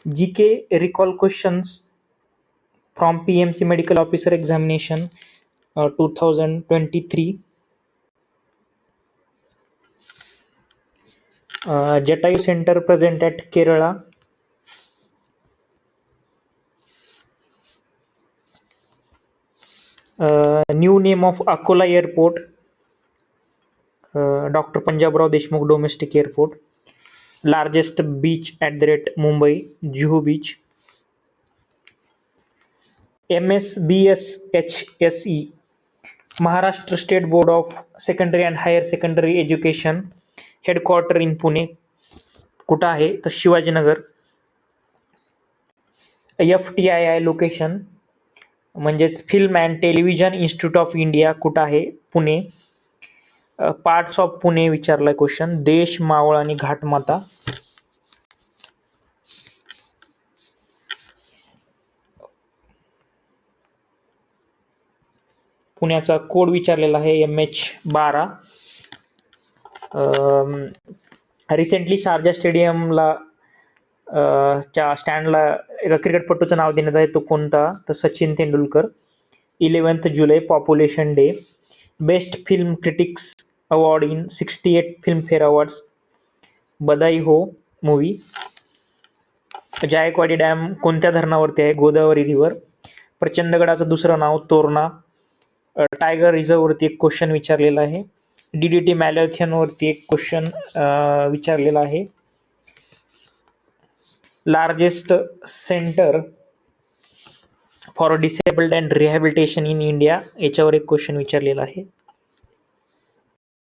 GK recall questions from PMC Medical Officer Examination 2023. Jatayu Center present at Kerala. New name of Akola Airport, Dr. Punjabrao Deshmukh Domestic Airport. Largest beach at Mumbai, Juhu Beach. MSBSHSE, Maharashtra State Board of Secondary and Higher Secondary Education, headquarter in Pune. कुठं आहे तर Shivajinagar. FTII location म्हणजेच film and television institute of India कुठं आहे Pune. Parts of Pune विचारलाय question. देश, मावळ आणि घाटमाता. पुण्याचा कोड विचारलेला आहे MH12. रिसेंटली शारजा स्टेडियमला च्या स्टँडला एका क्रिकेटपटूचं नाव देण्यात आहे. तो कोणता तर सचिन तेंडुलकर. 11 जुलै population day. Best film critics award in 68 Filmfare awards, Badhaai Ho movie. Jayakwadi dam कोणत्या धरणावरती आहे? गोदावरी रिव्हर. प्रचंडगडाचं दुसरं नाव तोरणा. टायगर रिझर्व वरती एक क्वेश्चन विचारलेला आहे. DDT मॅरेथॉन वरती एक क्वेश्चन विचारलेला आहे. Largest centre for disabled and rehabilitation in India याच्यावर एक क्वेश्चन विचारलेला आहे.